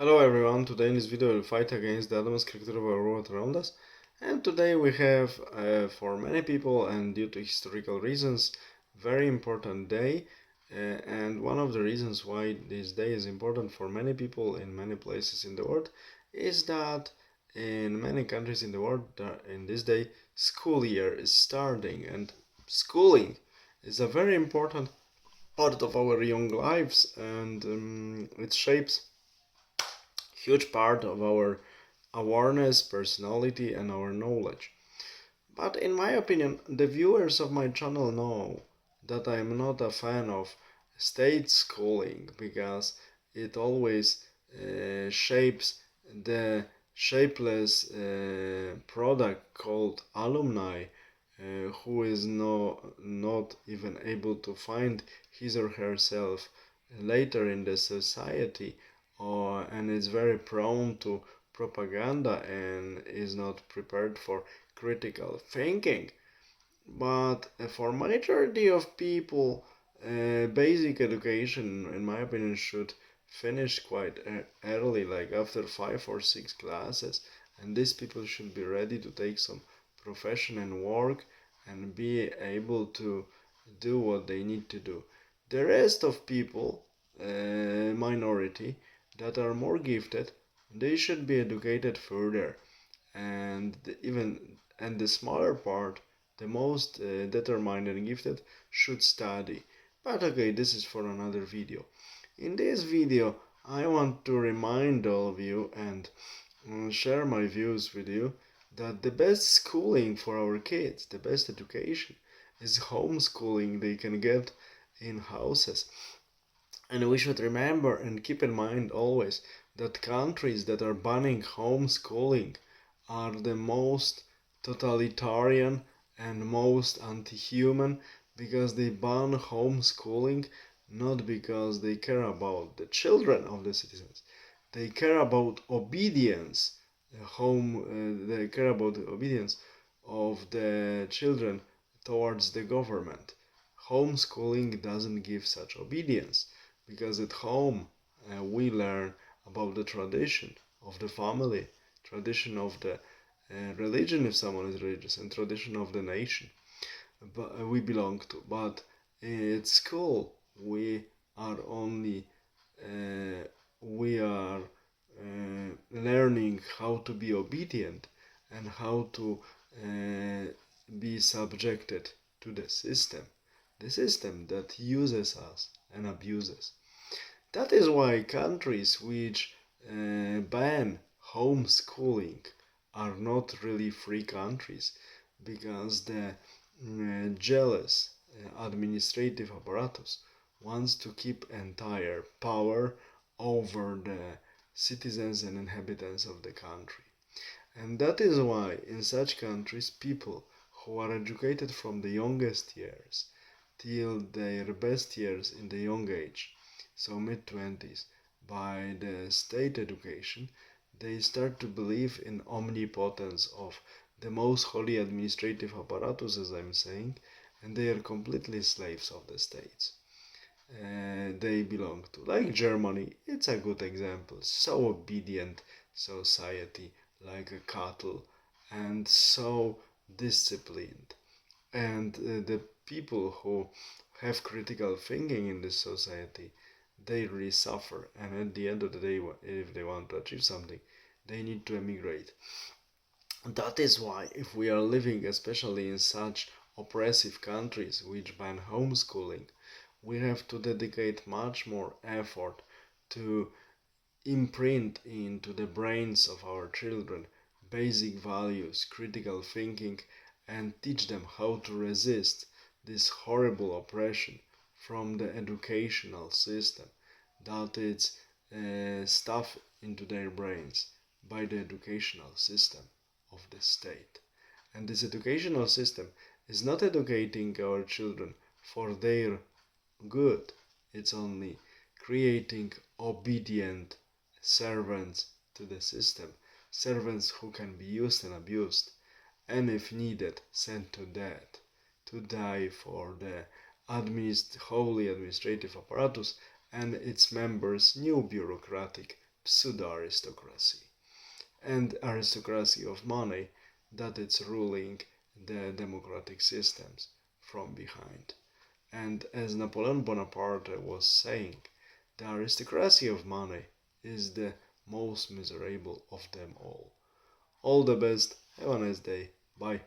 Hello everyone, today in this video we'll fight against the Adam's character of our world around us. And today we have, for many people and due to historical reasons, very important day. And one of the reasons why this day is important for many people in many places in the world is that in many countries in the world, in this day, school year is starting. And schooling is a very important part of our young lives, and it shapes huge part of our awareness, personality, and our knowledge. But in my opinion, the viewers of my channel know that I am not a fan of state schooling because it always shapes the shapeless product called alumni, who is not even able to find his or herself later in the society, and is very prone to propaganda and is not prepared for critical thinking. But for majority of people, basic education, in my opinion, should finish quite early, like after 5 or 6 classes, and these people should be ready to take some profession and work and be able to do what they need to do. The rest of people, minority, that are more gifted, they should be educated further, and the smaller part, the most determined and gifted, should study. But okay, this is for another video. In this video I want to remind all of you and share my views with you that the best schooling for our kids, the best education, is homeschooling they can get in houses. And we should remember and keep in mind always that countries that are banning homeschooling are the most totalitarian and most anti-human, because they ban homeschooling not because they care about the children of the citizens. They care about obedience. They care about the obedience of the children towards the government. Homeschooling doesn't give such obedience, because at home we learn about the tradition of the family, tradition of the religion if someone is religious, and tradition of the nation we belong to. But at school uh, we are learning how to be obedient and how to be subjected to the system that uses us and abuses. That is why countries which ban homeschooling are not really free countries, because the jealous administrative apparatus wants to keep entire power over the citizens and inhabitants of the country. And that is why in such countries people who are educated from the youngest years till their best years in the young age, so mid-20s, by the state education, they start to believe in omnipotence of the most holy administrative apparatus, as I'm saying, and they are completely slaves of the states they belong to. Like Germany, it's a good example. So obedient society, like a cattle, and so disciplined. And the people who have critical thinking in this society, they really suffer. And at the end of the day, if they want to achieve something, they need to emigrate. That is why, if we are living especially in such oppressive countries which ban homeschooling, we have to dedicate much more effort to imprint into the brains of our children basic values, critical thinking, and teach them how to resist this horrible oppression from the educational system that is stuffed into their brains by the educational system of the state. And this educational system is not educating our children for their good, it's only creating obedient servants to the system, servants who can be used and abused, and if needed, sent to death, to die for the holy administrative apparatus and its members' new bureaucratic pseudo-aristocracy, and aristocracy of money that it's ruling the democratic systems from behind. And as Napoleon Bonaparte was saying, the aristocracy of money is the most miserable of them all. All the best, have a nice day, bye.